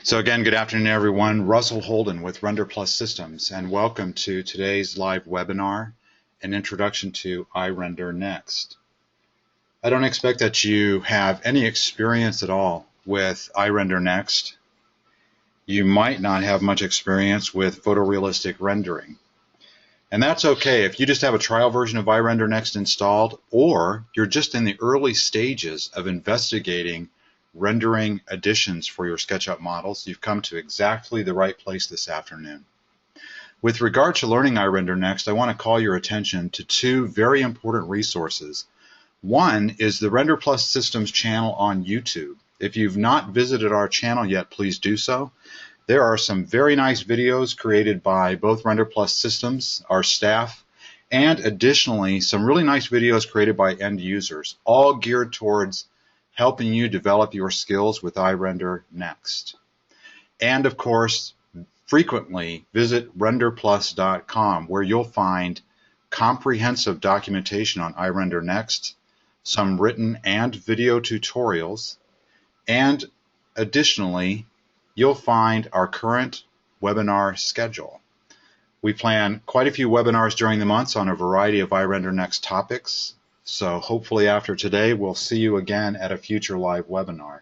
So again, good afternoon, everyone. Russell Holden with RenderPlus Systems, and welcome to today's live webinar, an introduction to iRender Next. I don't expect that you have any experience at all with iRender Next. You might not have much experience with photorealistic rendering. And that's okay if you just have a trial version of iRender Next installed, or you're just in the early stages of investigating rendering additions for your SketchUp models. You've come to exactly the right place this afternoon. With regard to learning iRender Next, I want to call your attention to two very important resources. One is the RenderPlus Systems channel on YouTube. If you've not visited our channel yet, please do so. There are some very nice videos created by both RenderPlus Systems, our staff, and additionally some really nice videos created by end users, all geared towards helping you develop your skills with iRender Next. And of course, frequently visit renderplus.com, where you'll find comprehensive documentation on iRender Next, some written and video tutorials, and additionally, you'll find our current webinar schedule. We plan quite a few webinars during the months on a variety of iRender Next topics. So hopefully after today, we'll see you again at a future live webinar.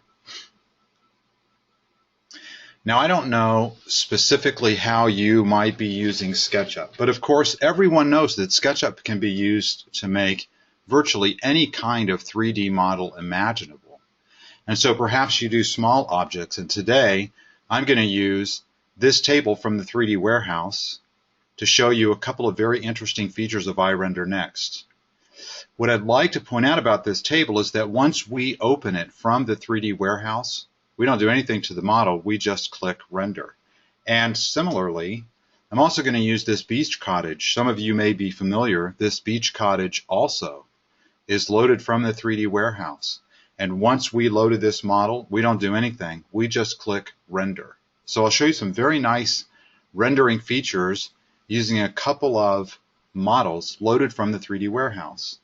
Now, I don't know specifically how you might be using SketchUp, but of course, everyone knows that SketchUp can be used to make virtually any kind of 3D model imaginable. And so perhaps you do small objects, and today I'm going to use this table from the 3D warehouse to show you a couple of very interesting features of iRender Next. What I'd like to point out about this table is that once we open it from the 3D warehouse, we don't do anything to the model, we just click render. And similarly, I'm also going to use this beach cottage. Some of you may be familiar, this beach cottage also is loaded from the 3D warehouse. And once we loaded this model, we don't do anything, we just click render. So I'll show you some very nice rendering features using a couple of models loaded from the 3D warehouse.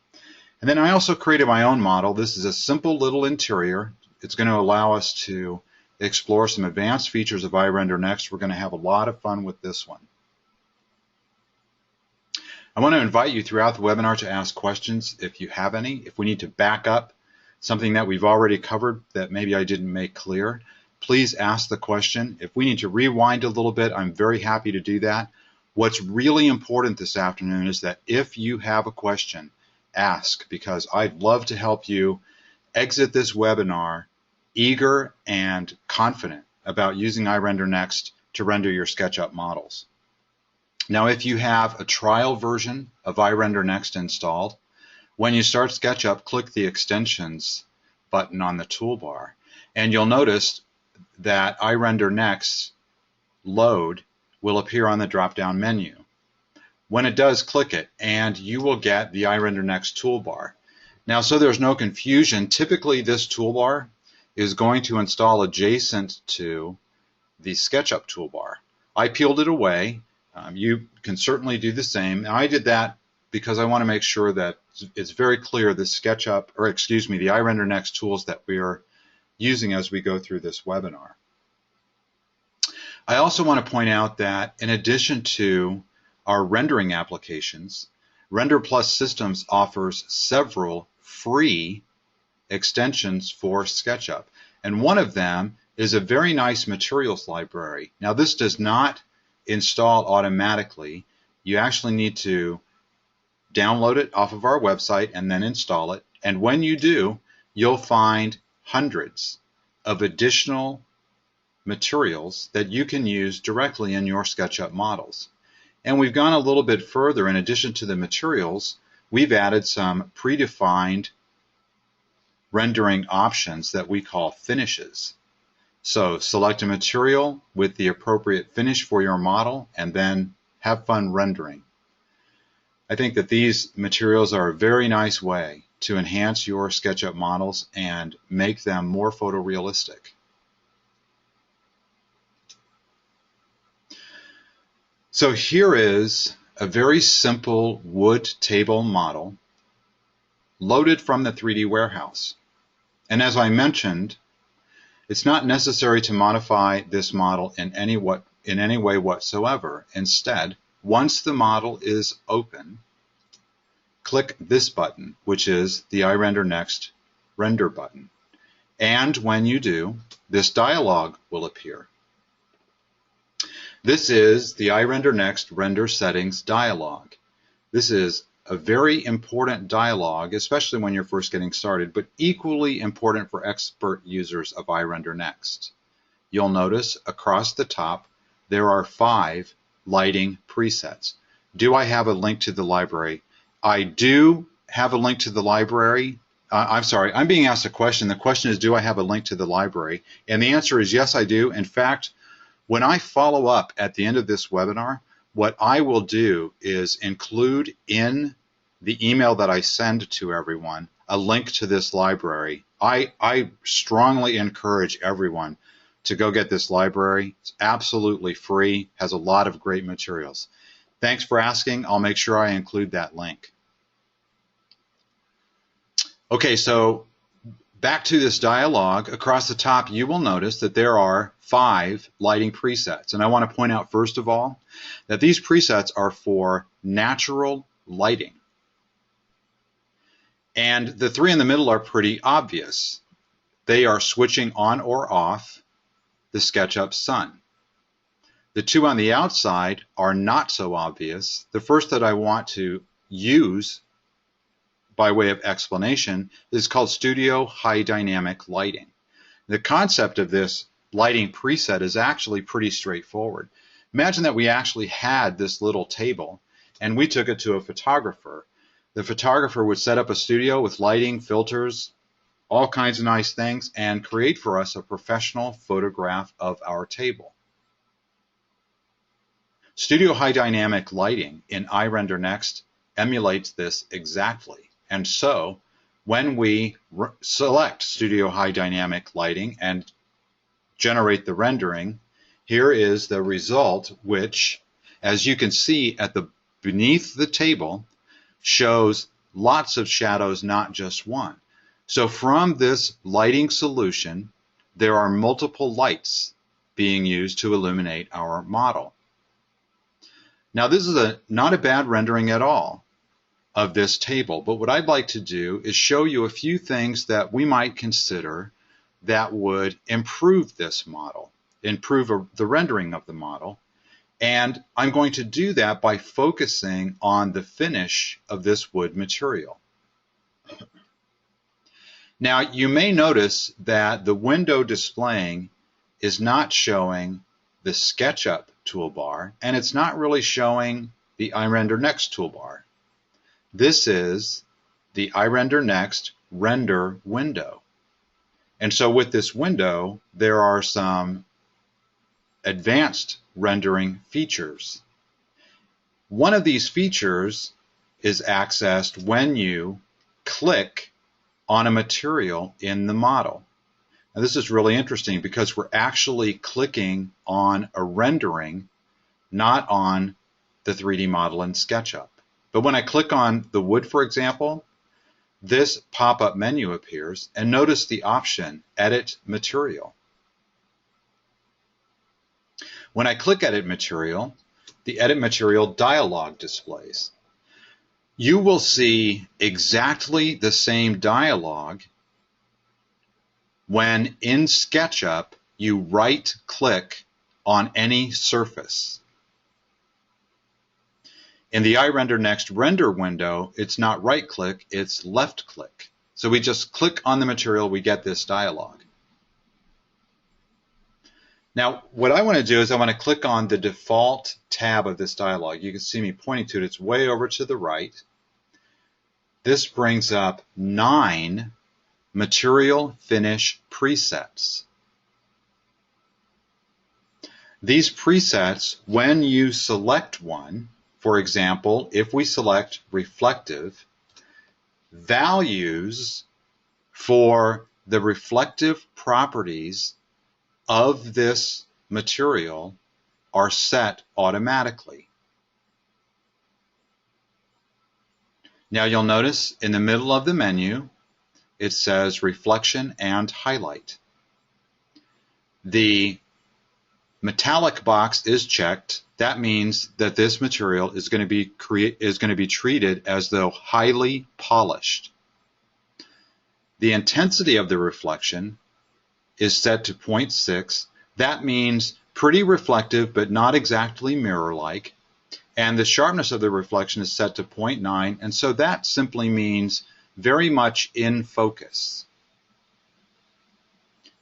And then I also created my own model. This is a simple little interior. It's going to allow us to explore some advanced features of iRender Next. We're going to have a lot of fun with this one. I want to invite you throughout the webinar to ask questions if you have any. If we need to back up something that we've already covered that maybe I didn't make clear, please ask the question. If we need to rewind a little bit, I'm very happy to do that. What's really important this afternoon is that if you have a question, ask, because I'd love to help you exit this webinar eager and confident about using iRender Next to render your SketchUp models. Now, if you have a trial version of iRender Next installed, when you start SketchUp, click the Extensions button on the toolbar, and you'll notice that iRender Next Load will appear on the drop-down menu. When it does, click it, and you will get the iRender Next toolbar. Now, so there's no confusion, typically this toolbar is going to install adjacent to the SketchUp toolbar. I peeled it away. You can certainly do the same. Now, I did that because I want to make sure that it's very clear the SketchUp, or excuse me, the iRender Next tools that we are using as we go through this webinar. I also want to point out that in addition to our rendering applications, RenderPlus Systems offers several free extensions for SketchUp. And one of them is a very nice materials library. Now, this does not install automatically. You actually need to download it off of our website and then install it. And when you do, you'll find hundreds of additional materials that you can use directly in your SketchUp models. And we've gone a little bit further. In addition to the materials, we've added some predefined rendering options that we call finishes. So select a material with the appropriate finish for your model and then have fun rendering. I think that these materials are a very nice way to enhance your SketchUp models and make them more photorealistic. So here is a very simple wood table model loaded from the 3D warehouse. And as I mentioned, It's not necessary to modify this model in any way whatsoever. Instead, once the model is open, click this button, which is the iRender Next Render button. And when you do, this dialog will appear. This is the iRender Next Render Settings dialog. This is a very important dialog, especially when you're first getting started, but equally important for expert users of iRender Next. You'll notice across the top there are 5 lighting presets. Do I have a link to the library? I do have a link to the library. I'm sorry, I'm being asked a question. The question is, do I have a link to the library? And the answer is yes, I do. In fact, when I follow up at the end of this webinar, what I will do is include in the email that I send to everyone a link to this library. I strongly encourage everyone to go get this library. It's absolutely free, has a lot of great materials. Thanks for asking. I'll make sure I include that link. Okay, so back to this dialog. Across the top, you will notice that there are 5 lighting presets. And I want to point out, first of all, that these presets are for natural lighting. And the 3 in the middle are pretty obvious. They are switching on or off the SketchUp sun. The 2 on the outside are not so obvious. The first that I want to use by way of explanation is called Studio High Dynamic Lighting. The concept of this lighting preset is actually pretty straightforward. Imagine that we actually had this little table and we took it to a photographer. The photographer would set up a studio with lighting, filters, all kinds of nice things, and create for us a professional photograph of our table. Studio High Dynamic Lighting in iRender Next emulates this exactly. And so when we select Studio High Dynamic Lighting and generate the rendering, here is the result, which, as you can see at the beneath the table, shows lots of shadows, not just one. So from this lighting solution, there are multiple lights being used to illuminate our model. Now this is not a bad rendering at all of this table, but what I'd like to do is show you a few things that we might consider that would improve this model, improve the rendering of the model, and I'm going to do that by focusing on the finish of this wood material. Now you may notice that the window displaying is not showing the SketchUp toolbar, and it's not really showing the iRender Next toolbar. This is the iRender Next render window. And so with this window, there are some advanced rendering features. One of these features is accessed when you click on a material in the model. Now this is really interesting because we're actually clicking on a rendering, not on the 3D model in SketchUp. But when I click on the wood, for example, this pop-up menu appears, and notice the option, Edit Material. When I click Edit Material, the Edit Material dialog displays. You will see exactly the same dialog when in SketchUp you right-click on any surface. In the iRender Next render window, it's not right-click, it's left-click. So we just click on the material, we get this dialog. Now, what I want to do is I want to click on the default tab of this dialog. You can see me pointing to it. It's way over to the right. This brings up 9 material finish presets. These presets, when you select one, for example, if we select reflective, values for the reflective properties of this material are set automatically. Now you'll notice in the middle of the menu it says reflection and highlight. the metallic box is checked, that means that this material is going to be treated as though highly polished. The intensity of the reflection is set to 0.6. That means pretty reflective but not exactly mirror-like. And the sharpness of the reflection is set to 0.9, and so that simply means very much in focus.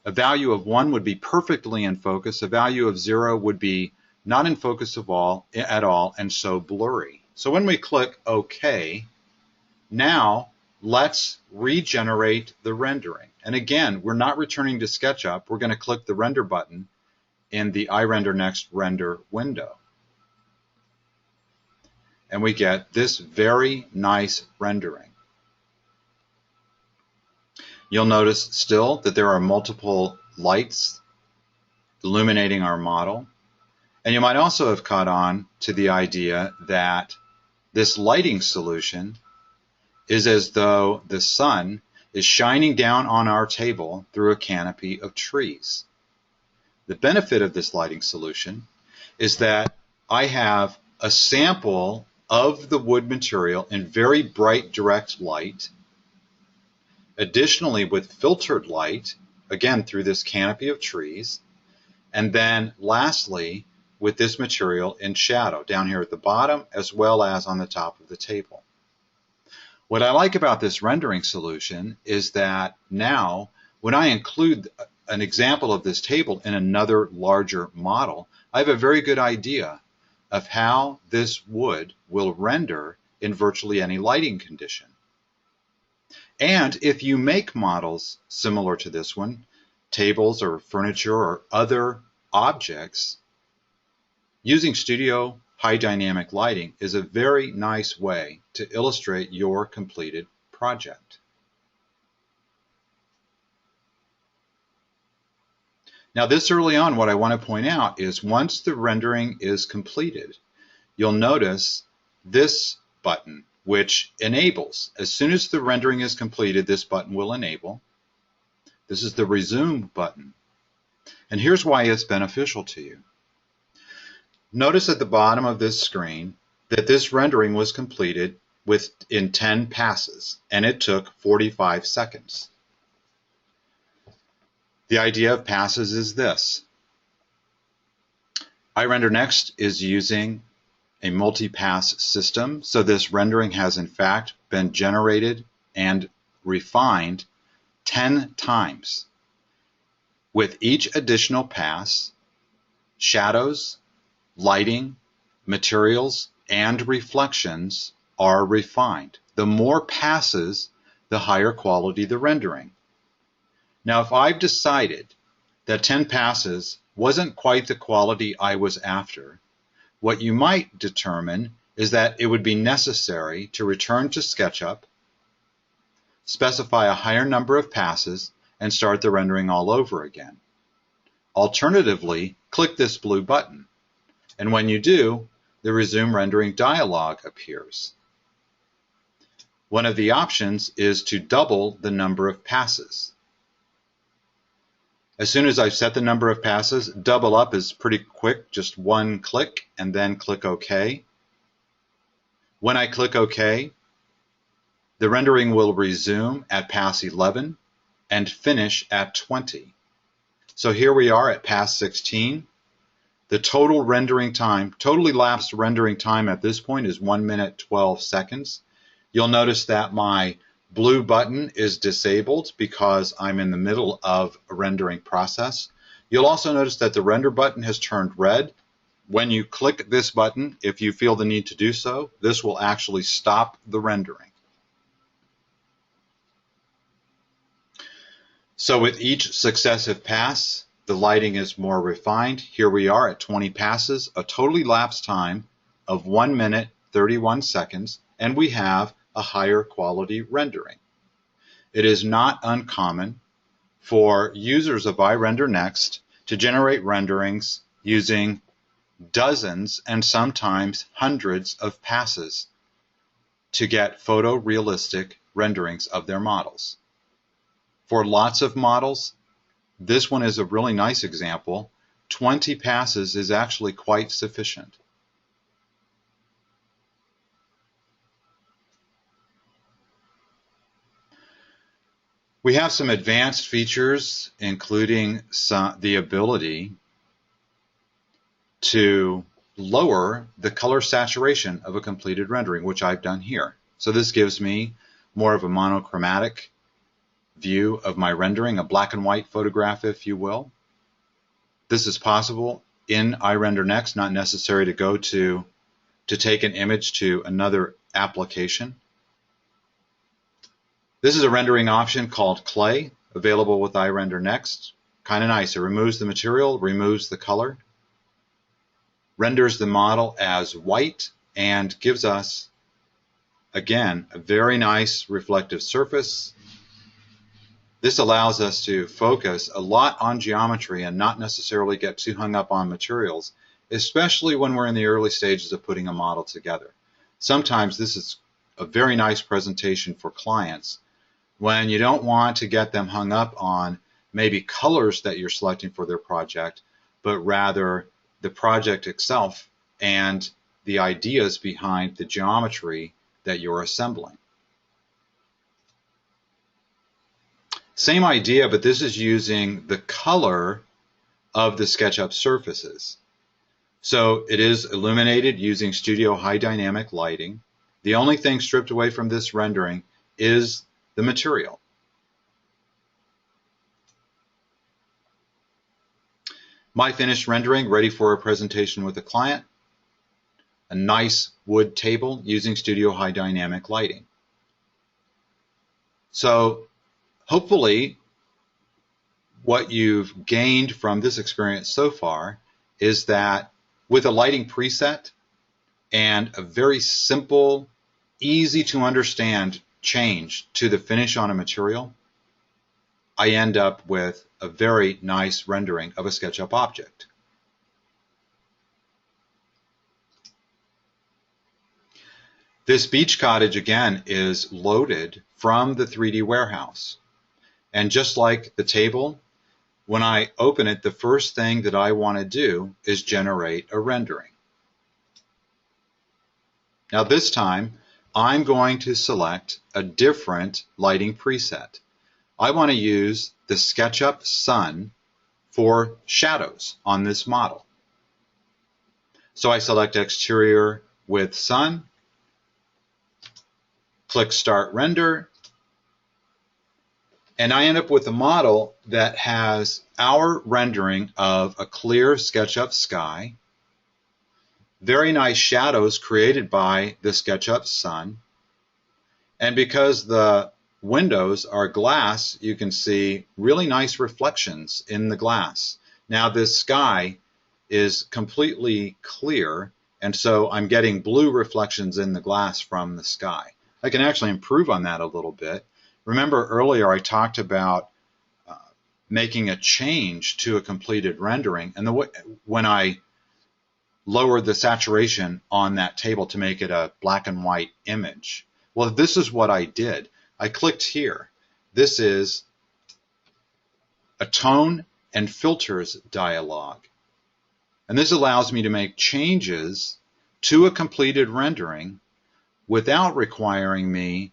A value of 1 would be perfectly in focus. A value of 0 would be not in focus at all, and so blurry. So when we click OK, now let's regenerate the rendering. And again, we're not returning to SketchUp. We're going to click the Render button in the iRender Next Render window. And we get this very nice rendering. You'll notice still that there are multiple lights illuminating our model. And you might also have caught on to the idea that this lighting solution is as though the sun is shining down on our table through a canopy of trees. The benefit of this lighting solution is that I have a sample of the wood material in very bright direct light, additionally with filtered light, again through this canopy of trees, and then lastly with this material in shadow down here at the bottom as well as on the top of the table. What I like about this rendering solution is that now when I include an example of this table in another larger model, I have a very good idea of how this wood will render in virtually any lighting condition. And if you make models similar to this one, tables or furniture or other objects, using Studio High Dynamic Lighting is a very nice way to illustrate your completed project. Now this early on, what I want to point out is once the rendering is completed, you'll notice this button, which enables. As soon as the rendering is completed, this button will enable. This is the Resume button. And here's why it's beneficial to you. Notice at the bottom of this screen that this rendering was completed in 10 passes, and it took 45 seconds. The idea of passes is this. iRender Next is using a multi-pass system, so this rendering has in fact been generated and refined 10 times. With each additional pass, shadows, lighting, materials, and reflections are refined. The more passes, the higher quality the rendering. Now, if I've decided that 10 passes wasn't quite the quality I was after, what you might determine is that it would be necessary to return to SketchUp, specify a higher number of passes, and start the rendering all over again. Alternatively, click this blue button. And when you do, the Resume Rendering dialog appears. One of the options is to double the number of passes. As soon as I've set the number of passes, double up is pretty quick, just one click, and then click OK. When I click OK, the rendering will resume at pass 11 and finish at 20. So here we are at pass 16. The total rendering time, totally lapsed rendering time at this point is 1 minute 12 seconds. You'll notice that my blue button is disabled because I'm in the middle of a rendering process. You'll also notice that the render button has turned red. When you click this button, if you feel the need to do so, this will actually stop the rendering. So with each successive pass, the lighting is more refined. Here we are at 20 passes, a totally lapsed time of 1 minute 31 seconds, and we have a higher quality rendering. It is not uncommon for users of iRender Next to generate renderings using dozens and sometimes hundreds of passes to get photorealistic renderings of their models. For lots of models, This one is a really nice example. 20 passes is actually quite sufficient. We have some advanced features, including the ability to lower the color saturation of a completed rendering, which I've done here. So this gives me more of a monochromatic view of my rendering, a black and white photograph, if you will. This is possible in iRender Next, not necessary to go to take an image to another application. This is a rendering option called Clay, available with iRender Next. Kind of nice. It removes the material, removes the color, renders the model as white, and gives us, again, a very nice reflective surface. This allows us to focus a lot on geometry and not necessarily get too hung up on materials, especially when we're in the early stages of putting a model together. Sometimes this is a very nice presentation for clients when you don't want to get them hung up on maybe colors that you're selecting for their project, but rather the project itself and the ideas behind the geometry that you're assembling. Same idea, but this is using the color of the SketchUp surfaces. So it is illuminated using Studio High Dynamic Lighting. The only thing stripped away from this rendering is the material. My finished rendering, ready for a presentation with a client. A nice wood table using Studio High Dynamic Lighting. So hopefully what you've gained from this experience so far is that with a lighting preset and a very simple, easy to understand change to the finish on a material, I end up with a very nice rendering of a SketchUp object. This beach cottage, again, is loaded from the 3D warehouse. And just like the table, when I open it, the first thing that I want to do is generate a rendering. Now this time, I'm going to select a different lighting preset. I want to use the SketchUp Sun for shadows on this model. So I select Exterior with Sun, click Start Render, and I end up with a model that has our rendering of a clear SketchUp sky, very nice shadows created by the SketchUp Sun, and because the windows are glass, you can see really nice reflections in the glass. Now this sky is completely clear, and so I'm getting blue reflections in the glass from the sky. I can actually improve on that a little bit. Remember earlier I talked about making a change to a completed rendering, and when I lowered the saturation on that table to make it a black and white image. Well, this is what I did. I clicked here. This is a tone and filters dialog. And this allows me to make changes to a completed rendering without requiring me,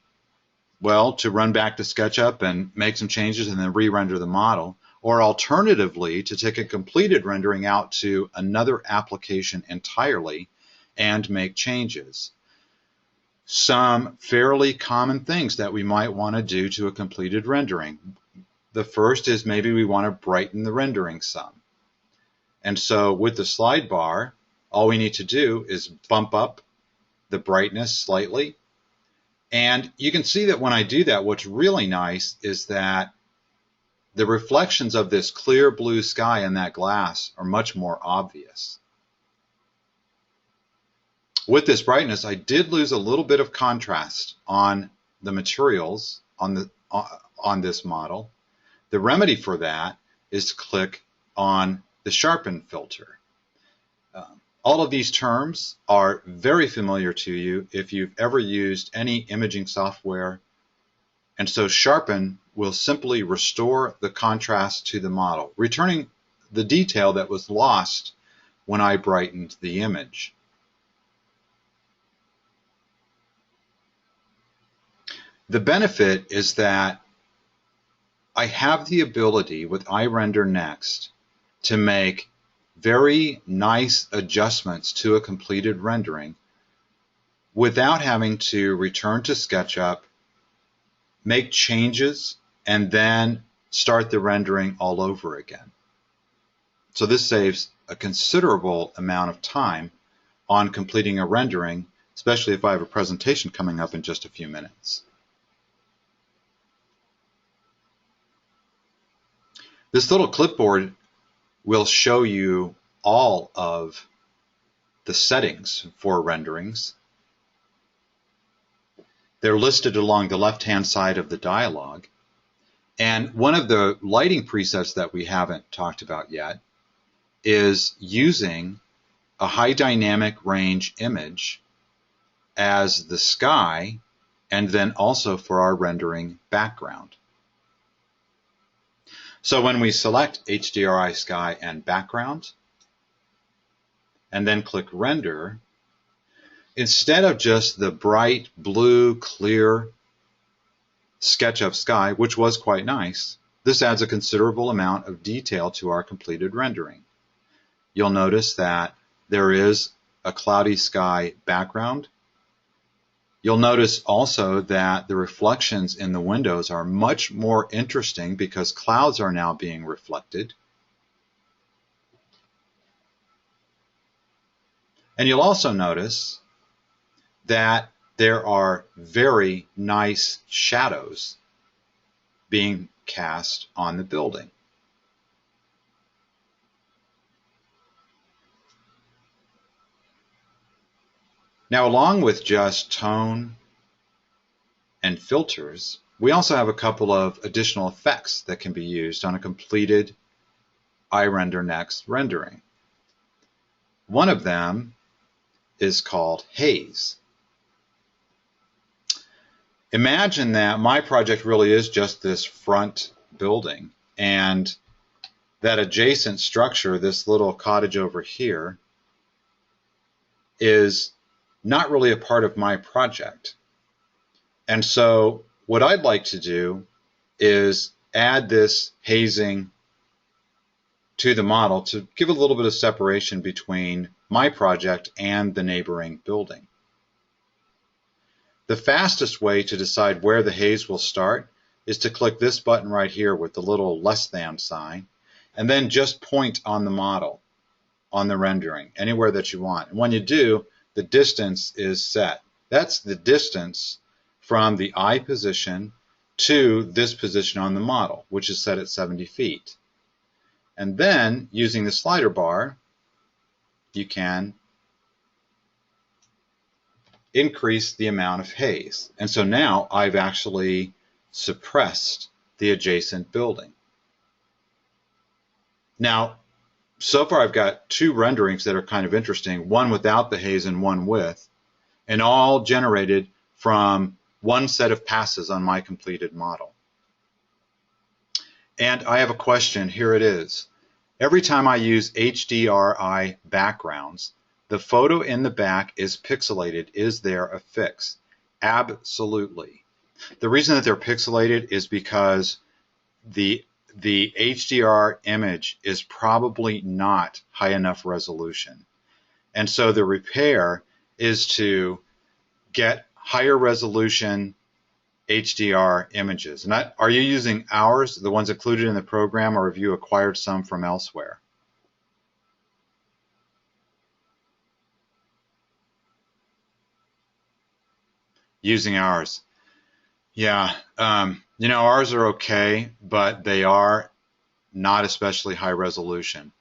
well, to run back to SketchUp and make some changes and then re-render the model, or alternatively to take a completed rendering out to another application entirely and make changes. Some fairly common things that we might want to do to a completed rendering. The first is maybe we want to brighten the rendering some. And so with the slide bar, all we need to do is bump up the brightness slightly. And you can see that when I do that, what's really nice is that the reflections of this clear blue sky in that glass are much more obvious. With this brightness, I did lose a little bit of contrast on the materials on this model. The remedy for that is to click on the sharpen filter. All of these terms are very familiar to you if you've ever used any imaging software. And so sharpen will simply restore the contrast to the model, returning the detail that was lost when I brightened the image. The benefit is that I have the ability with iRender NXT to make very nice adjustments to a completed rendering without having to return to SketchUp, make changes, and then start the rendering all over again. So this saves a considerable amount of time on completing a rendering, especially if I have a presentation coming up in just a few minutes. This little clipboard will show you all of the settings for renderings. They're listed along the left-hand side of the dialog. And one of the lighting presets that we haven't talked about yet is using a high dynamic range image as the sky, and then also for our rendering background. So when we select HDRI sky and background, and then click render, instead of just the bright blue clear SketchUp sky, which was quite nice, this adds a considerable amount of detail to our completed rendering. You'll notice that there is a cloudy sky background. You'll notice also that the reflections in the windows are much more interesting because clouds are now being reflected. And you'll also notice that there are very nice shadows being cast on the building. Now, along with just tone and filters, we also have a couple of additional effects that can be used on a completed iRender NXT rendering. One of them is called haze. Imagine that my project really is just this front building, and that adjacent structure, this little cottage over here, is not really a part of my project. And so what I'd like to do is add this hazing to the model to give a little bit of separation between my project and the neighboring building. The fastest way to decide where the haze will start is to click this button right here with the little less than sign, and then just point on the model, on the rendering, anywhere that you want. And when you do, the distance is set. That's the distance from the eye position to this position on the model, which is set at 70 feet. And then, using the slider bar, you can increase the amount of haze. And so now I've actually suppressed the adjacent building. Now, so far I've got two renderings that are kind of interesting, one without the haze and one with, and all generated from one set of passes on my completed model. And I have a question, here it is. Every time I use HDRI backgrounds, the photo in the back is pixelated. Is there a fix? Absolutely. The reason that they're pixelated is because the HDR image is probably not high enough resolution. And so the repair is to get higher resolution HDR images. And are you using ours, the ones included in the program, or have you acquired some from elsewhere? Using ours. Yeah, you know, ours are okay, but they are not especially high resolution.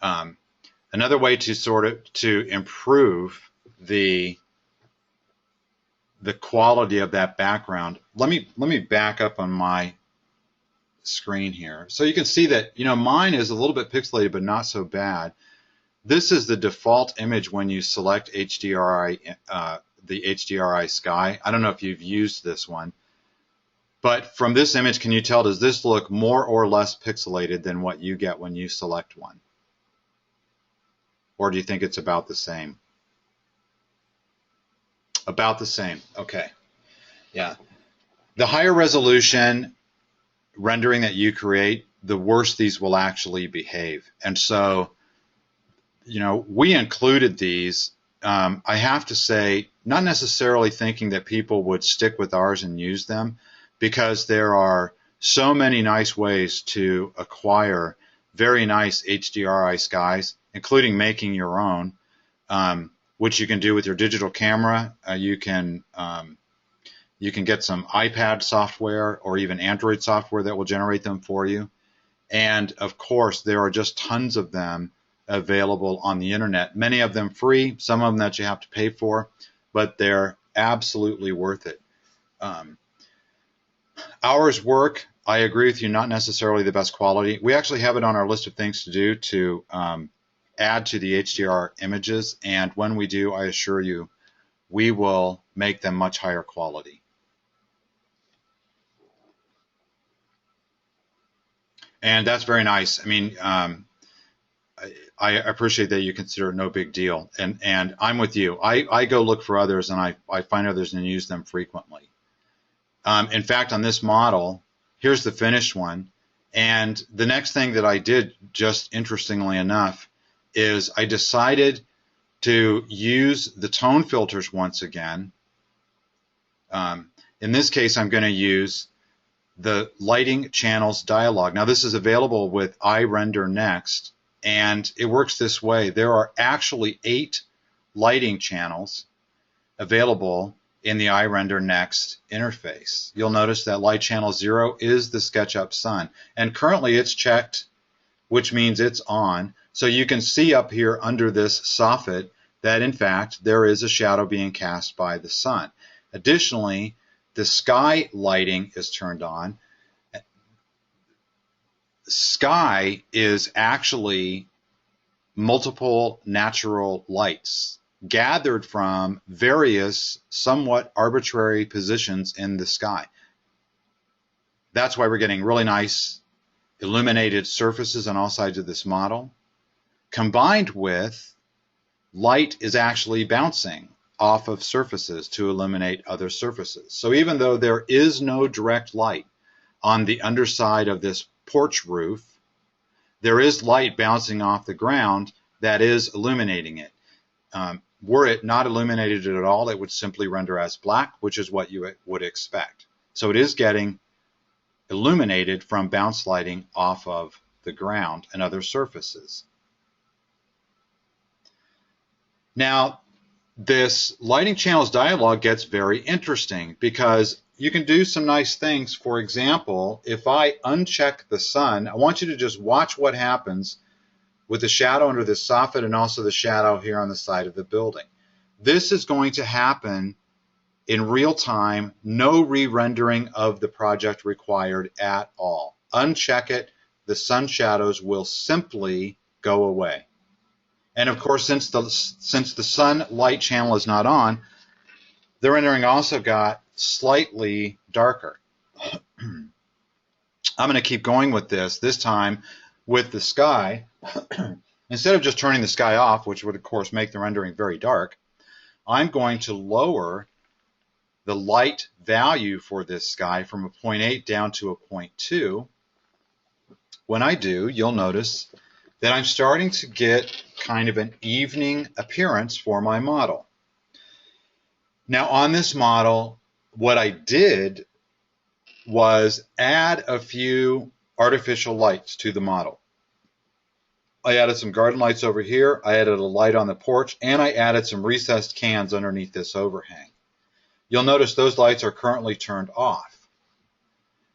Another way to improve the quality of that background, let me back up on my screen here. So you can see that, you know, mine is a little bit pixelated, but not so bad. This is the default image when you select HDRI, the HDRI sky. I don't know if you've used this one. But from this image, can you tell, does this look more or less pixelated than what you get when you select one? Or do you think it's about the same? About the same. Okay. Yeah. The higher resolution rendering that you create, the worse these will actually behave. And so, we included these. I have to say, not necessarily thinking that people would stick with ours and use them, because there are so many nice ways to acquire very nice HDRI skies, including making your own, which you can do with your digital camera. You can get some iPad software or even Android software that will generate them for you. And of course, there are just tons of them available on the internet, many of them free, some of them that you have to pay for, but they're absolutely worth it. Ours work, I agree with you, not necessarily the best quality. We actually have it on our list of things to do to add to the HDR images, and when we do, I assure you, we will make them much higher quality. And that's very nice. I mean, I appreciate that you consider it no big deal. And I'm with you. I go look for others, and I find others and use them frequently. In fact, on this model, here's the finished one. And the next thing that I did, just interestingly enough, is I decided to use the tone filters once again. In this case, I'm going to use the lighting channels dialog. Now, this is available with iRender NXT, and it works this way. There are actually 8 lighting channels available in the iRender NXT interface. You'll notice that light channel 0 is the SketchUp sun, and currently it's checked, which means it's on. So you can see up here under this soffit that in fact there is a shadow being cast by the sun. Additionally, the sky lighting is turned on. Sky is actually multiple natural lights gathered from various somewhat arbitrary positions in the sky. That's why we're getting really nice illuminated surfaces on all sides of this model, combined with light is actually bouncing off of surfaces to illuminate other surfaces. So even though there is no direct light on the underside of this porch roof, there is light bouncing off the ground that is illuminating it. Were it not illuminated at all, it would simply render as black, which is what you would expect. So it is getting illuminated from bounce lighting off of the ground and other surfaces. Now, this lighting channels dialog gets very interesting because you can do some nice things. For example, if I uncheck the sun, I want you to just watch what happens with the shadow under this soffit and also the shadow here on the side of the building. This is going to happen in real time, no re-rendering of the project required at all. Uncheck it, the sun shadows will simply go away. And of course, since the sun light channel is not on, the rendering also got slightly darker. I'm going to keep going with this time with the sky. Instead of just turning the sky off, which would of course make the rendering very dark, I'm going to lower the light value for this sky from a 0.8 down to a 0.2. When I do, you'll notice that I'm starting to get kind of an evening appearance for my model. Now on this model, what I did was add a few artificial lights to the model. I added some garden lights over here, I added a light on the porch, and I added some recessed cans underneath this overhang. You'll notice those lights are currently turned off.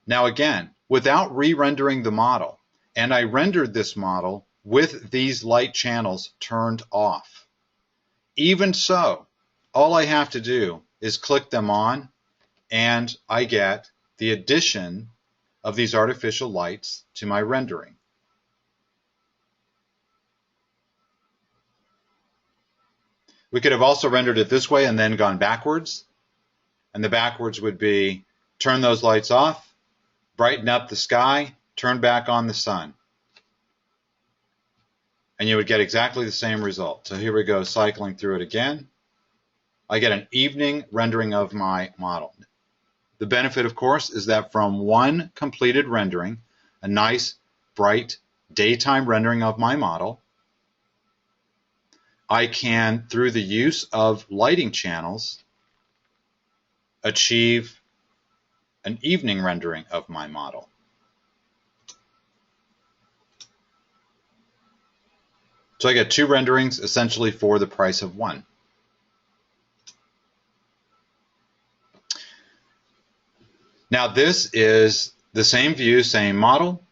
Now again, without re-rendering the model, and I rendered this model with these light channels turned off. Even so, all I have to do is click them on, and I get the addition of these artificial lights to my rendering. We could have also rendered it this way and then gone backwards. And the backwards would be turn those lights off, brighten up the sky, turn back on the sun. And you would get exactly the same result. So here we go, cycling through it again. I get an evening rendering of my model. The benefit, of course, is that from one completed rendering, a nice, bright, daytime rendering of my model, I can, through the use of lighting channels, achieve an evening rendering of my model. So I get two renderings essentially for the price of one. Now this is the same view, same model.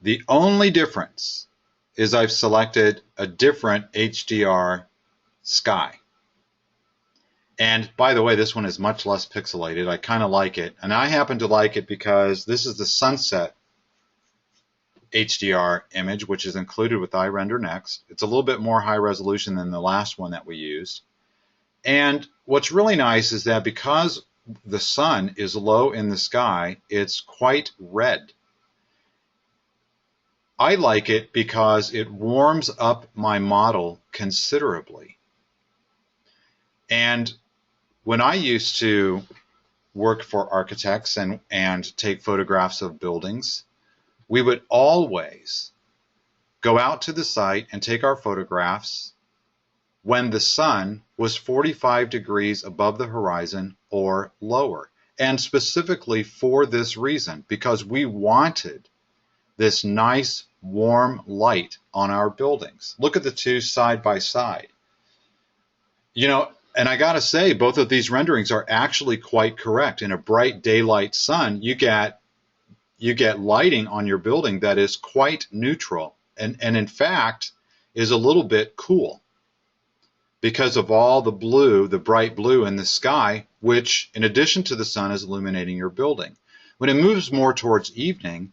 The only difference is I've selected a different HDR sky. And by the way, this one is much less pixelated. I kind of like it. And I happen to like it because this is the sunset HDR image, which is included with iRender NXT. It's a little bit more high resolution than the last one that we used. And what's really nice is that because the sun is low in the sky, it's quite red. I like it because it warms up my model considerably. And when I used to work for architects and take photographs of buildings, we would always go out to the site and take our photographs when the sun was 45 degrees above the horizon or lower. And specifically for this reason, because we wanted this nice warm light on our buildings. Look at the two side by side. You know, and I gotta say, both of these renderings are actually quite correct. In a bright daylight sun, you get lighting on your building that is quite neutral and in fact is a little bit cool because of all the blue, the bright blue in the sky, which in addition to the sun is illuminating your building. When it moves more towards evening,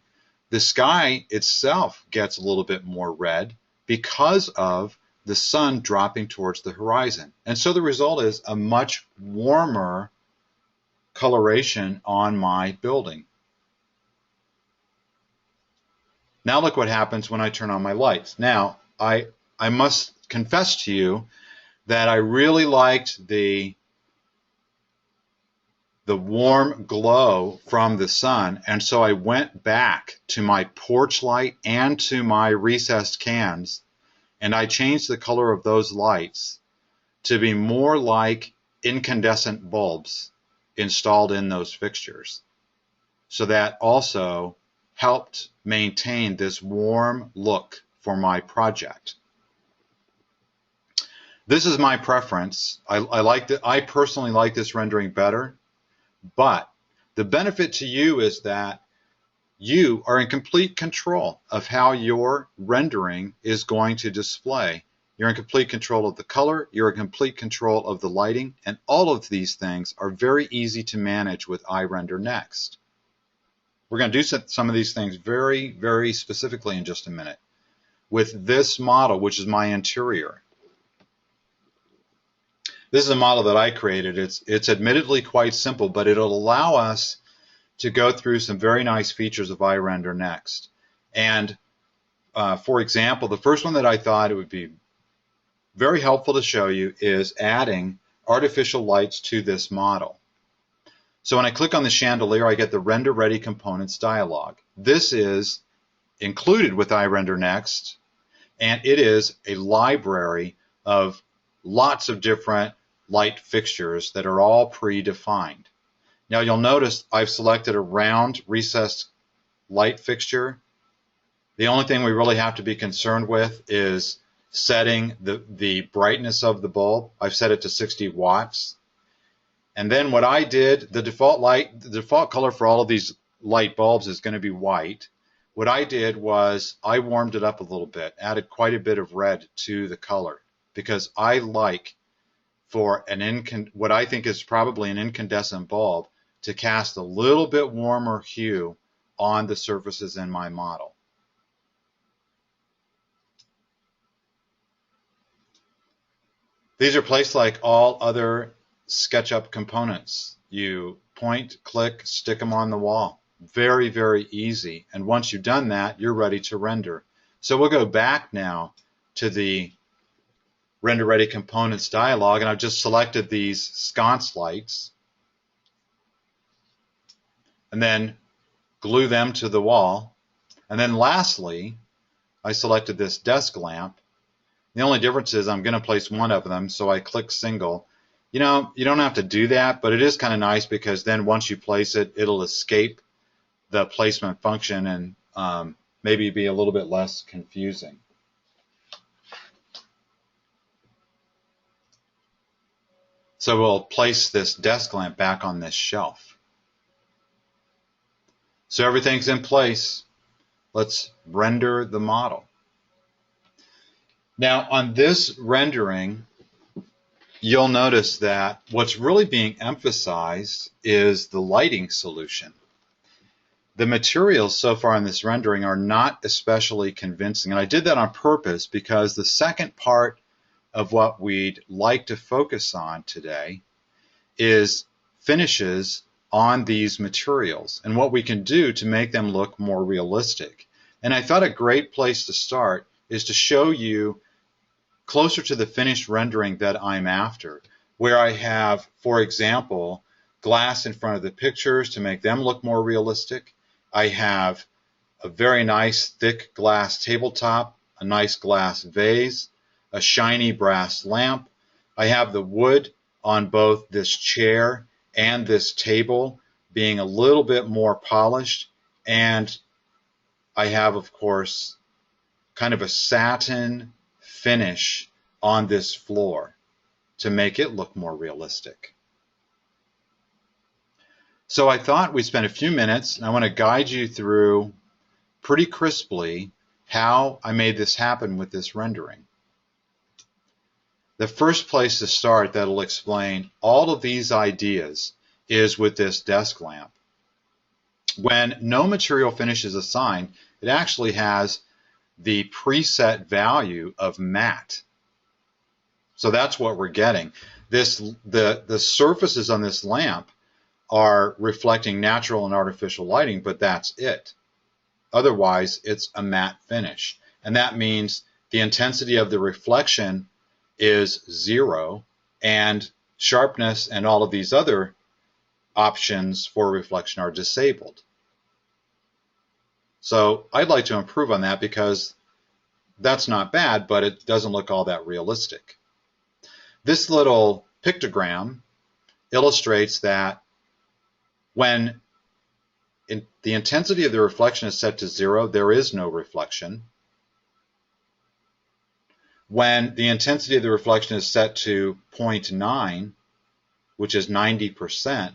the sky itself gets a little bit more red because of the sun dropping towards the horizon. And so the result is a much warmer coloration on my building. Now look what happens when I turn on my lights. Now, I must confess to you that I really liked the warm glow from the sun, and so I went back to my porch light and to my recessed cans, and I changed the color of those lights to be more like incandescent bulbs installed in those fixtures. So that also helped maintain this warm look for my project. This is my preference. I personally like this rendering better, but the benefit to you is that you are in complete control of how your rendering is going to display. You're in complete control of the color, you're in complete control of the lighting, and all of these things are very easy to manage with iRender NXT. We're going to do some of these things very, very specifically in just a minute. With this model, which is my interior. This is a model that I created. It's admittedly quite simple, but it'll allow us to go through some very nice features of iRender NXT. And for example, the first one that I thought it would be very helpful to show you is adding artificial lights to this model. So when I click on the chandelier, I get the Render Ready Components dialog. This is included with iRender NXT, and it is a library of lots of different light fixtures that are all predefined. Now you'll notice I've selected a round recessed light fixture. The only thing we really have to be concerned with is setting the brightness of the bulb. I've set it to 60 watts. And then what I did, the default color for all of these light bulbs is going to be white. What I did was I warmed it up a little bit, added quite a bit of red to the color, because I like for what I think is probably an incandescent bulb to cast a little bit warmer hue on the surfaces in my model. These are placed like all other SketchUp components. You point, click, stick them on the wall. Very, very easy. And once you've done that, you're ready to render. So we'll go back now to the Render Ready Components dialog, and I've just selected these sconce lights and then glue them to the wall. And then lastly, I selected this desk lamp. The only difference is I'm going to place one of them, so I click single. You know, you don't have to do that, but it is kind of nice because then once you place it, it'll escape the placement function and maybe be a little bit less confusing. So we'll place this desk lamp back on this shelf. So everything's in place. Let's render the model. Now on this rendering, you'll notice that what's really being emphasized is the lighting solution. The materials so far in this rendering are not especially convincing, and I did that on purpose because the second part of what we'd like to focus on today is finishes on these materials and what we can do to make them look more realistic. And I thought a great place to start is to show you closer to the finished rendering that I'm after, where I have, for example, glass in front of the pictures to make them look more realistic. I have a very nice thick glass tabletop, a nice glass vase, a shiny brass lamp. I have the wood on both this chair and this table being a little bit more polished, and I have, of course, kind of a satin finish on this floor to make it look more realistic. So I thought we'd spend a few minutes, and I want to guide you through pretty crisply how I made this happen with this rendering. The first place to start that'll explain all of these ideas is with this desk lamp. When no material finish is assigned, it actually has the preset value of matte. So that's what we're getting. The surfaces on this lamp are reflecting natural and artificial lighting, but that's it. Otherwise, it's a matte finish. And that means the intensity of the reflection is 0, and sharpness and all of these other options for reflection are disabled. So I'd like to improve on that because that's not bad, but it doesn't look all that realistic. This little pictogram illustrates that when the intensity of the reflection is set to 0, there is no reflection. When the intensity of the reflection is set to 0.9, which is 90%,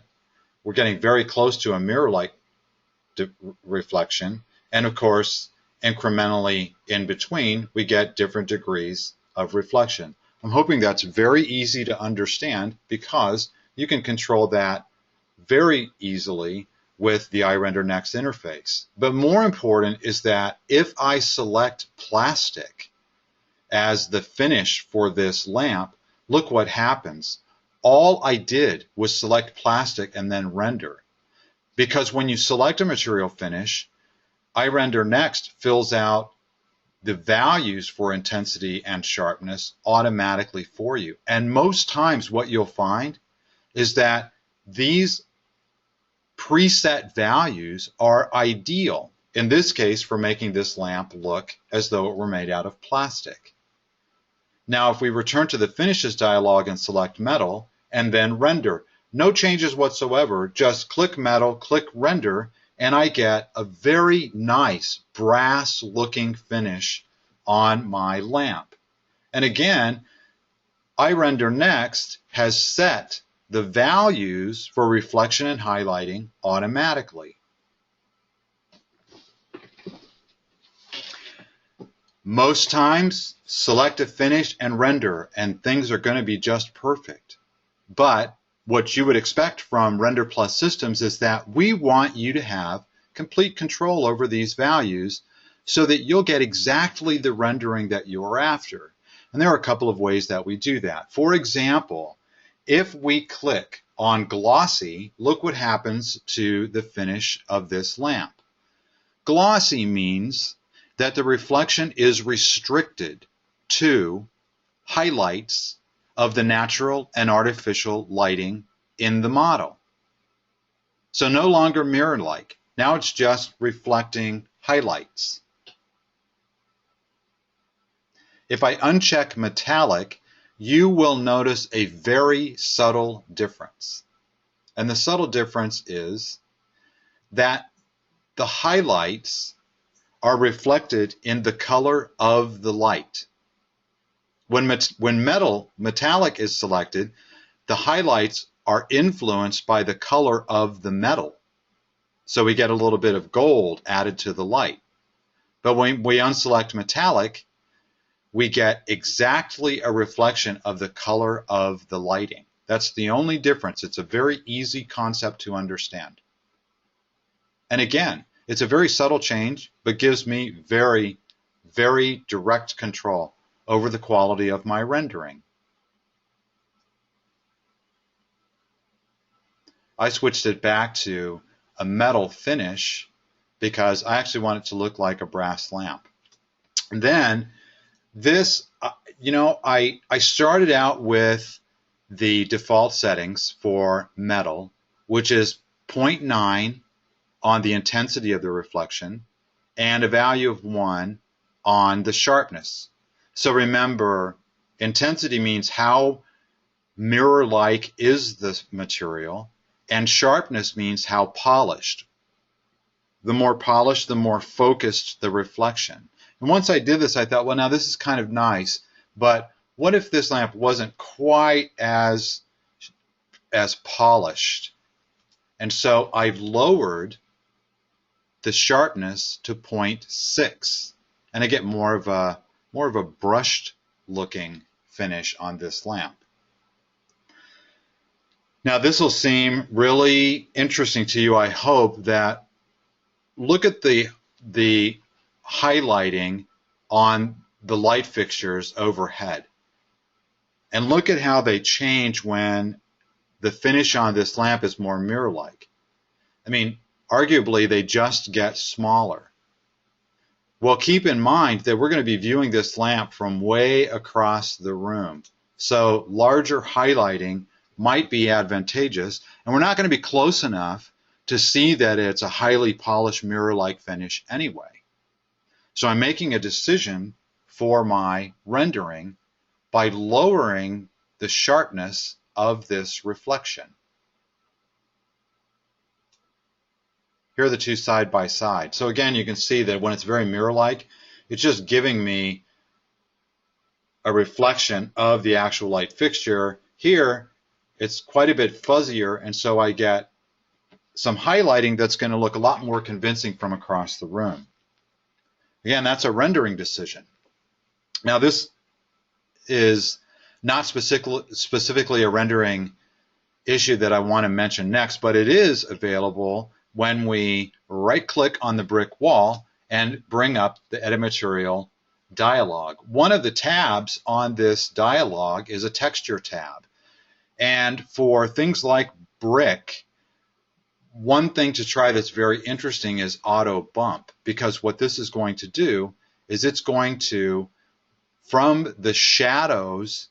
we're getting very close to a mirror-like reflection. And of course, incrementally in between, we get different degrees of reflection. I'm hoping that's very easy to understand because you can control that very easily with the iRender Next interface. But more important is that if I select plastic as the finish for this lamp, look what happens. All I did was select plastic and then render. Because when you select a material finish, iRender Next fills out the values for intensity and sharpness automatically for you. And most times what you'll find is that these preset values are ideal, in this case for making this lamp look as though it were made out of plastic. Now if we return to the Finishes dialog and select Metal and then Render, no changes whatsoever, just click Metal, click Render, and I get a very nice brass looking finish on my lamp. And again, iRender Next has set the values for reflection and highlighting automatically. Most times, select a finish and render, and things are going to be just perfect. But what you would expect from RenderPlus Systems is that we want you to have complete control over these values so that you'll get exactly the rendering that you're after. And there are a couple of ways that we do that. For example, If we click on glossy, look what happens to the finish of this lamp. Glossy means that the reflection is restricted to highlights of the natural and artificial lighting in the model. So no longer mirror-like. Now it's just reflecting highlights. If I uncheck metallic, you will notice a very subtle difference. And the subtle difference is that the highlights are reflected in the color of the light. When metallic is selected, the highlights are influenced by the color of the metal. So we get a little bit of gold added to the light. But when we unselect metallic, we get exactly a reflection of the color of the lighting. That's the only difference. It's a very easy concept to understand. And again, it's a very subtle change, but gives me very, very direct control over the quality of my rendering. I switched it back to a metal finish because I actually want it to look like a brass lamp. And then this, I started out with the default settings for metal, which is 0.9 on the intensity of the reflection and a value of 1 on the sharpness. So remember, intensity means how mirror-like is the material, and sharpness means how polished. The more polished, the more focused the reflection. And once I did this, I thought, well, now this is kind of nice, but what if this lamp wasn't quite as polished? And so I've lowered the sharpness to 0.6, and I get more of a brushed looking finish on this lamp. Now this will seem really interesting to you. I hope that look at the highlighting on the light fixtures overhead, and look at how they change when the finish on this lamp is more mirror-like. I mean, arguably they just get smaller. Well, keep in mind that we're going to be viewing this lamp from way across the room, so larger highlighting might be advantageous, and we're not going to be close enough to see that it's a highly polished mirror-like finish anyway. So I'm making a decision for my rendering by lowering the sharpness of this reflection. Here are the two side by side. So again, you can see that when it's very mirror-like, it's just giving me a reflection of the actual light fixture. Here, it's quite a bit fuzzier, and so I get some highlighting that's going to look a lot more convincing from across the room. Again, that's a rendering decision. Now, this is not specifically a rendering issue that I want to mention next, but it is available when we right-click on the brick wall and bring up the Edit Material dialog. One of the tabs on this dialog is a Texture tab. And for things like brick, one thing to try that's very interesting is Auto Bump, because what this is going to do is it's going to, from the shadows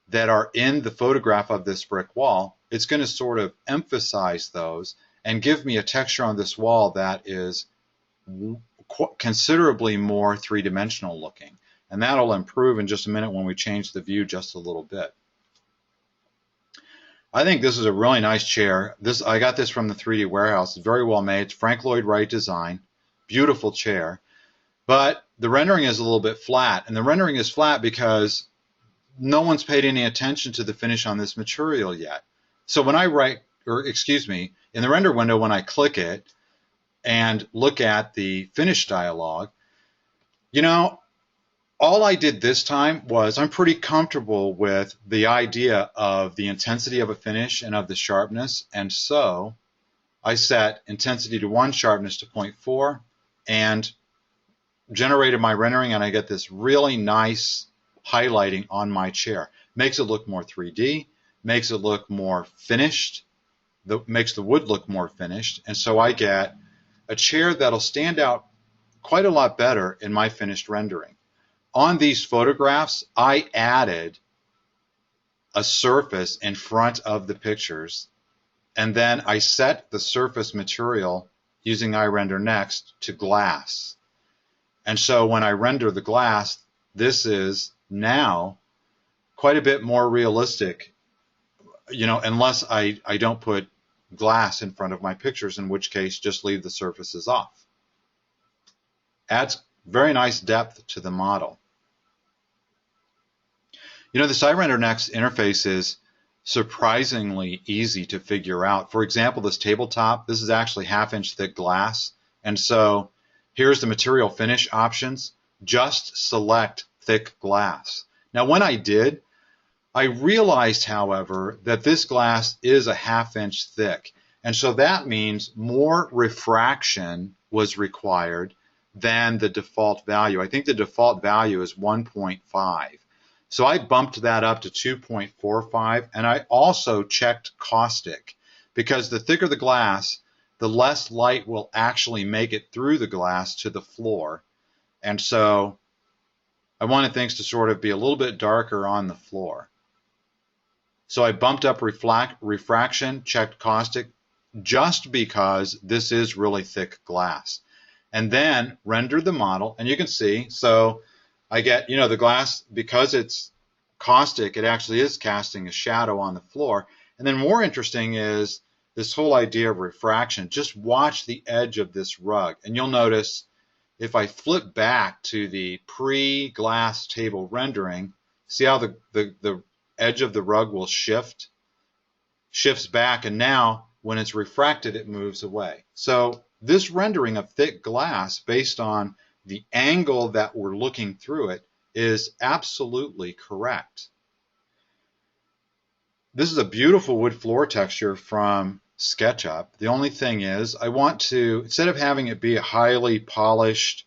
that are in the photograph of this brick wall, it's going to sort of emphasize those and give me a texture on this wall that is considerably more three-dimensional looking. And that'll improve in just a minute when we change the view just a little bit. I think this is a really nice chair. I got this from the 3D Warehouse. It's very well made. It's Frank Lloyd Wright design. Beautiful chair. But the rendering is a little bit flat. And the rendering is flat because no one's paid any attention to the finish on this material yet. So when I in the render window, when I click it and look at the finish dialog, all I did this time was I'm pretty comfortable with the idea of the intensity of a finish and of the sharpness, and so I set intensity to 1, sharpness to 0.4, and generated my rendering, and I get this really nice highlighting on my chair. Makes it look more 3D, makes it look more finished, makes the wood look more finished, and so I get a chair that'll stand out quite a lot better in my finished rendering. On these photographs, I added a surface in front of the pictures, and then I set the surface material using iRender Next to glass. And so when I render the glass, this is now quite a bit more realistic, unless I don't put glass in front of my pictures, in which case just leave the surfaces off. Adds very nice depth to the model. This iRender Next interface is surprisingly easy to figure out. For example, this tabletop, this is actually 1/2-inch thick glass. And so here's the material finish options. Just select thick glass. Now, when I did, I realized, however, that this glass is a 1/2-inch thick. And so that means more refraction was required than the default value. I think the default value is 1.5. So I bumped that up to 2.45, and I also checked caustic, because the thicker the glass, the less light will actually make it through the glass to the floor. And so I wanted things to sort of be a little bit darker on the floor. So I bumped up refraction, checked caustic, just because this is really thick glass. And then rendered the model, and you can see, so I get, the glass, because it's caustic, it actually is casting a shadow on the floor. And then more interesting is this whole idea of refraction. Just watch the edge of this rug, and you'll notice if I flip back to the pre-glass table rendering, see how the edge of the rug will shifts back, and now when it's refracted, it moves away. So this rendering of thick glass, based on the angle that we're looking through it, is absolutely correct. This is a beautiful wood floor texture from SketchUp. The only thing is, I want to, instead of having it be a highly polished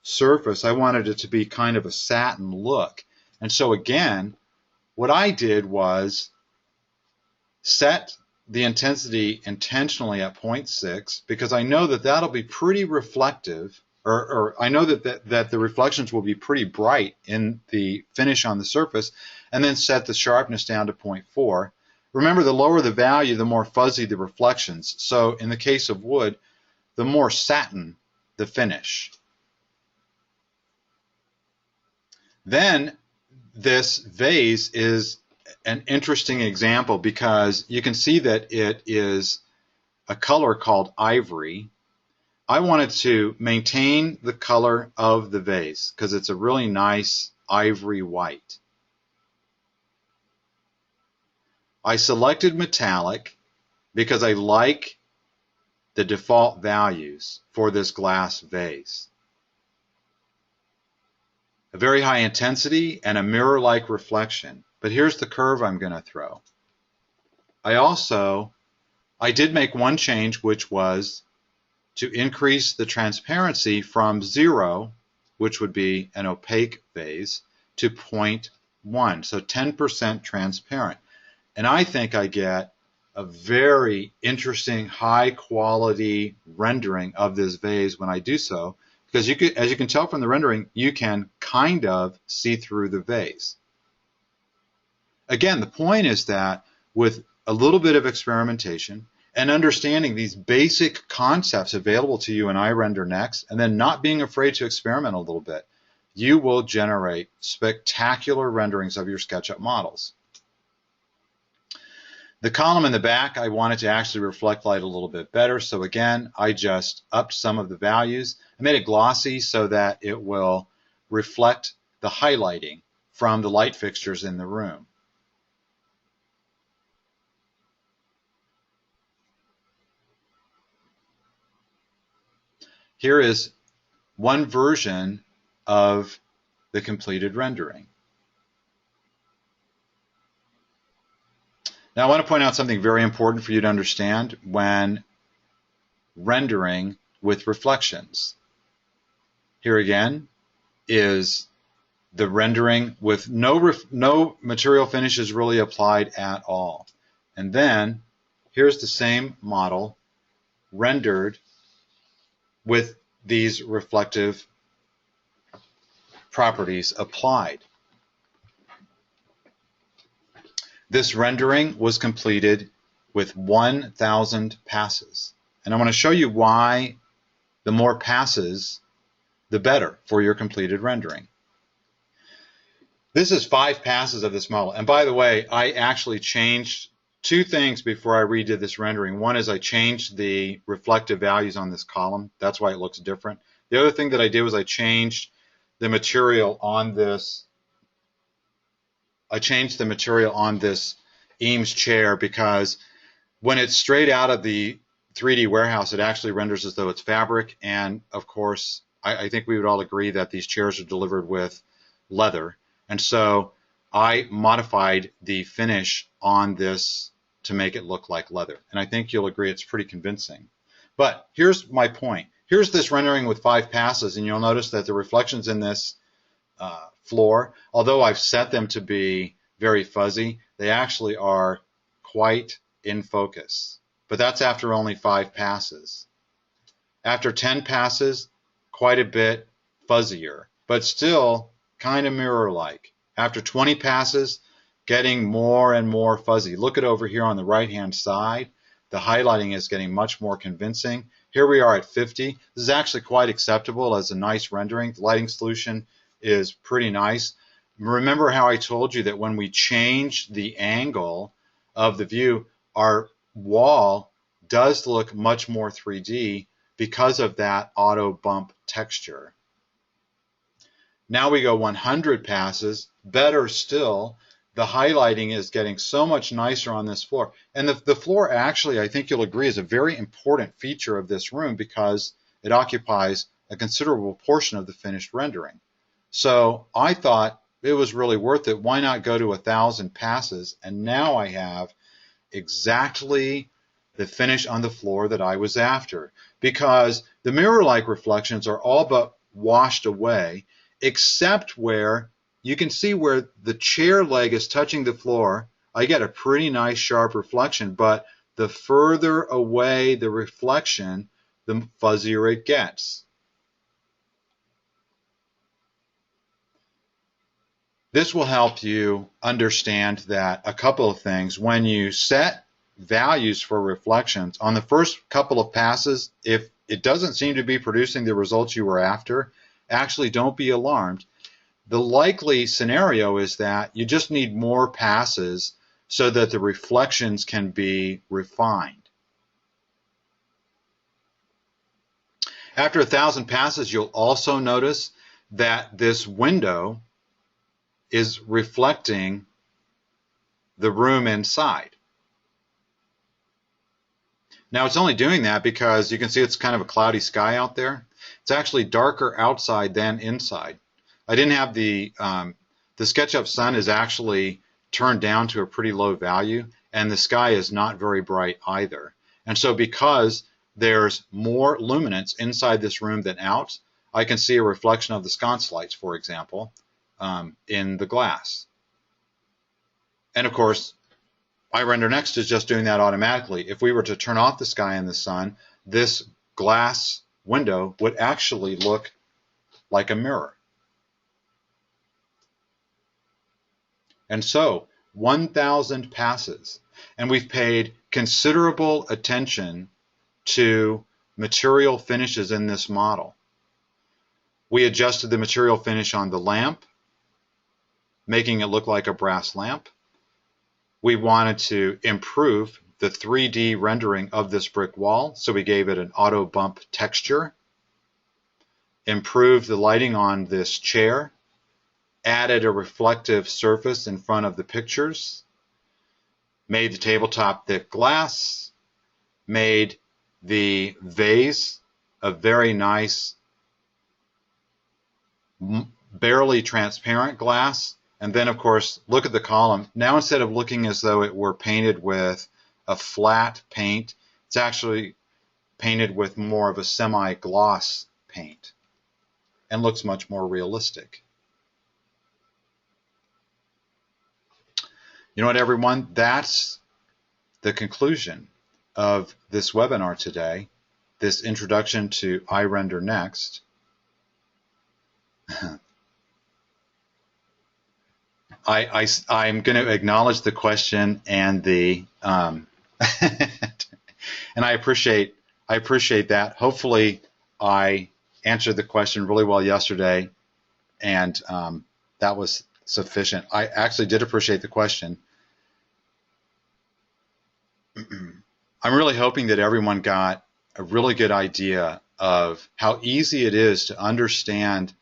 surface, I wanted it to be kind of a satin look. And so again, what I did was set the intensity intentionally at 0.6, because I know that that'll be pretty reflective, or I know that the reflections will be pretty bright in the finish on the surface, and then set the sharpness down to 0.4. Remember, the lower the value, the more fuzzy the reflections. So in the case of wood, the more satin the finish. Then this vase is an interesting example, because you can see that it is a color called ivory. I wanted to maintain the color of the vase because it's a really nice ivory white. I selected metallic because I like the default values for this glass vase. A very high intensity and a mirror-like reflection. But here's the curve I'm going to throw. I did make one change, which was to increase the transparency from 0, which would be an opaque vase, to 0.1, so 10% transparent. And I think I get a very interesting, high-quality rendering of this vase when I do so, because as you can tell from the rendering, you can kind of see through the vase. Again, the point is that with a little bit of experimentation and understanding these basic concepts available to you in iRender Next, and then not being afraid to experiment a little bit, you will generate spectacular renderings of your SketchUp models. The column in the back, I wanted to actually reflect light a little bit better, so again, I just upped some of the values. I made it glossy so that it will reflect the highlighting from the light fixtures in the room. Here is one version of the completed rendering. Now I want to point out something very important for you to understand when rendering with reflections. Here again is the rendering with no material finishes really applied at all. And then here's the same model rendered with these reflective properties applied. This rendering was completed with 1,000 passes. And I'm going to show you why the more passes, the better for your completed rendering. This is 5 passes of this model. And by the way, I actually changed 2 things before I redid this rendering. One is I changed the reflective values on this column. That's why it looks different. The other thing that I did was I changed the material on this. Eames chair because when it's straight out of the 3D warehouse, it actually renders as though it's fabric. And of course, I think we would all agree that these chairs are delivered with leather. And so I modified the finish on this to make it look like leather. And I think you'll agree it's pretty convincing. But here's my point. Here's this rendering with 5 passes, and you'll notice that the reflections in this floor, although I've set them to be very fuzzy, they actually are quite in focus. But that's after only 5 passes. After 10 passes, quite a bit fuzzier, but still kind of mirror-like. After 20 passes, getting more and more fuzzy. Look at over here on the right-hand side. The highlighting is getting much more convincing. Here we are at 50. This is actually quite acceptable as a nice rendering. The lighting solution is pretty nice. Remember how I told you that when we change the angle of the view, our wall does look much more 3D because of that auto bump texture. Now we go 100 passes. Better still, the highlighting is getting so much nicer on this floor. And the floor actually, I think you'll agree, is a very important feature of this room because it occupies a considerable portion of the finished rendering. So I thought it was really worth it. Why not go to 1,000 passes? And now I have exactly the finish on the floor that I was after, because the mirror-like reflections are all but washed away, except where you can see where the chair leg is touching the floor. I get a pretty nice sharp reflection, but the further away the reflection, the fuzzier it gets. This will help you understand that a couple of things. When you set values for reflections, on the first couple of passes, if it doesn't seem to be producing the results you were after, actually don't be alarmed. The likely scenario is that you just need more passes so that the reflections can be refined. After 1,000 passes, you'll also notice that this window is reflecting the room inside. Now it's only doing that because you can see it's kind of a cloudy sky out there. It's actually darker outside than inside. I didn't have the SketchUp sun is actually turned down to a pretty low value, and the sky is not very bright either. And so because there's more luminance inside this room than out, I can see a reflection of the sconce lights, for example, in the glass. And of course, iRender Next is just doing that automatically. If we were to turn off the sky and the sun, this glass window would actually look like a mirror. And so 1,000 passes, and we've paid considerable attention to material finishes in this model. We adjusted the material finish on the lamp, making it look like a brass lamp. We wanted to improve the 3D rendering of this brick wall, so we gave it an auto bump texture, improved the lighting on this chair, added a reflective surface in front of the pictures, made the tabletop thick glass, made the vase a very nice, barely transparent glass. And then, of course, look at the column. Now, instead of looking as though it were painted with a flat paint, it's actually painted with more of a semi-gloss paint and looks much more realistic. You know what, everyone? That's the conclusion of this webinar today, this introduction to iRender Next. I'm going to acknowledge the question and the and I appreciate that. Hopefully, I answered the question really well yesterday, and that was sufficient. I actually did appreciate the question. I'm really hoping that everyone got a really good idea of how easy it is to understand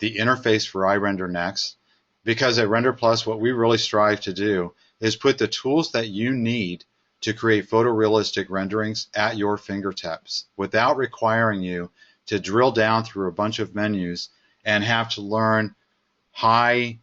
the interface for iRender Next, because at RenderPlus, what we really strive to do is put the tools that you need to create photorealistic renderings at your fingertips without requiring you to drill down through a bunch of menus and have to learn high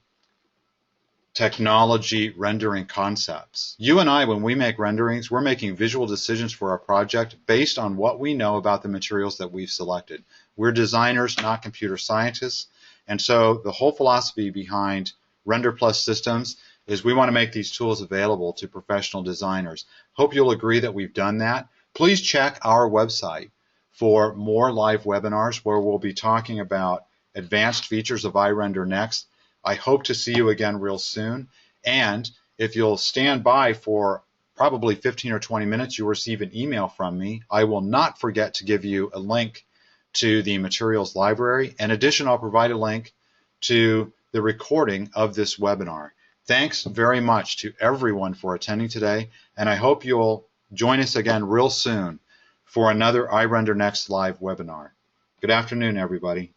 technology rendering concepts. You and I, when we make renderings, we're making visual decisions for our project based on what we know about the materials that we've selected. We're designers, not computer scientists, and so the whole philosophy behind RenderPlus Systems is we want to make these tools available to professional designers. Hope you'll agree that we've done that. Please check our website for more live webinars where we'll be talking about advanced features of iRender Next. I hope to see you again real soon. And if you'll stand by for probably 15 or 20 minutes, you'll receive an email from me. I will not forget to give you a link to the materials library. In addition, I'll provide a link to the recording of this webinar. Thanks very much to everyone for attending today, and I hope you'll join us again real soon for another iRender Next live webinar. Good afternoon, everybody.